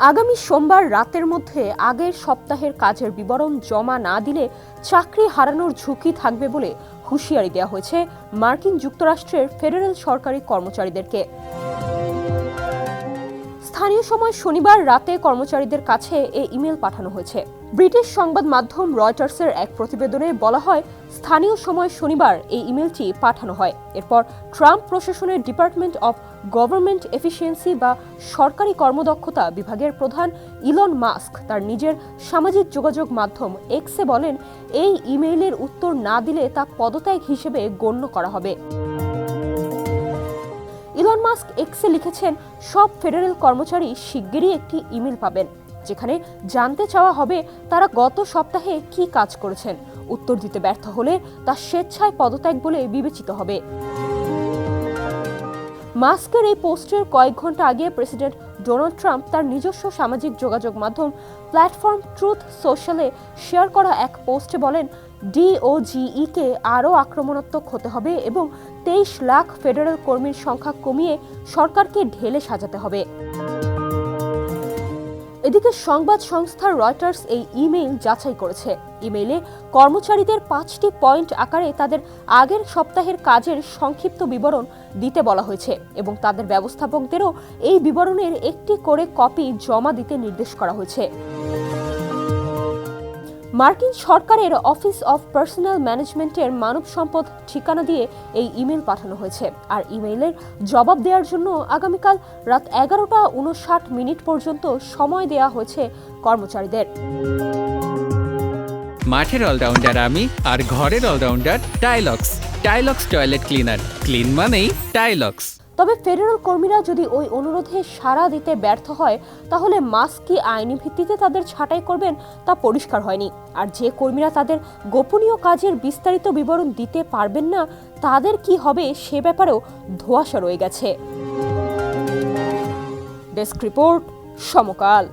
আগামী সোমবার রাতের মধ্যে আগের সপ্তাহের কাজের বিবরণ জমা না দিলে চাকরি হারানোর ঝুঁকি থাকবে বলে হুঁশিয়ারি দেওয়া হয়েছে মার্কিন যুক্তরাষ্ট্রের ফেডারেল সরকারি কর্মচারীদেরকে। স্থানীয় সময় শনিবার রাতে কর্মচারীদের কাছে এই ইমেল পাঠানো হয়েছে। ব্রিটিশ সংবাদ মাধ্যম রয়টার্সের এক প্রতিবেদনে বলা হয়, স্থানীয় সময় শনিবার এই ইমেলটি পাঠানো হয়। এরপর ট্রাম্প প্রশাসনের ডিপার্টমেন্ট অব গভর্নমেন্ট এফিসিয়েন্সি বা সরকারি কর্মদক্ষতা বিভাগের প্রধান ইলন মাস্ক তার নিজের সামাজিক যোগাযোগ মাধ্যম এক্সে বলেন, এই ইমেইলের উত্তর না দিলে তা পদত্যাগ হিসেবে গণ্য করা হবে। ইলন মাস্ক এক্সে লিখেছেন, সব ফেডারেল কর্মচারী শিগগিরই একটি ইমেল পাবেন, যেখানে জানতে চাওয়া হবে তারা গত সপ্তাহে কি কাজ করেছেন। উত্তর দিতে ব্যর্থ হলে তা স্বেচ্ছায় পদত্যাগ বলে বিবেচিত হবে। মাস্কের এই পোস্টের কয়েক ঘন্টা আগে প্রেসিডেন্ট ডোনাল্ড ট্রাম্প তার নিজস্ব সামাজিক যোগাযোগ মাধ্যম প্ল্যাটফর্ম ট্রুথ সোশ্যালে শেয়ার করা এক পোস্টে বলেন, ডিওজিইকে আরও আক্রমণাত্মক হতে হবে এবং 23 লাখ ফেডারেল কর্মীর সংখ্যা কমিয়ে সরকারকে ঢেলে সাজাতে হবে। এদিকে সংবাদ সংস্থা রয়টার্স এই ইমেইল যাচাই করেছে। ইমেইলে কর্মচারীদের 5টি পয়েন্ট আকারে তাদের আগের সপ্তাহের কাজের সংক্ষিপ্ত বিবরণ দিতে বলা হয়েছে এবং তাদের ব্যবস্থাপকদেরও এই বিবরণের একটি করে কপি জমা দিতে নির্দেশ করা হয়েছে। মার্কিন সরকারের অফিস অফ পার্সোনাল ম্যানেজমেন্টের মানব সম্পদ ঠিকানা দিয়ে এই ইমেল পাঠানো হয়েছে। আর ইমেইলের জবাব দেওয়ার জন্য আগামীকাল রাত 11:59 পর্যন্ত সময় দেওয়া হয়েছে কর্মচারীদের। মাঠের অলরাউন্ডার আমি, আর ঘরের allrounder Tylox. Tylox toilet cleaner, clean মানেই টাইলক্স। তবে ফেডারেল কর্মীরা যদি ওই অনুরোধে সাড়া দিতে ব্যর্থ হয়, তাহলে মাস্ক কি আইনি ভিত্তিতে তাদের ছাঁটাই করবেন তা পরিষ্কার হয়নি। আর যে কর্মীরা তাদের গোপনীয় কাজের বিস্তারিত বিবরণ দিতে পারবেন না, তাদের কি হবে সে ব্যাপারেও ধোঁয়াশা রয়ে গেছে। ডেস্ক রিপোর্ট, সমকাল।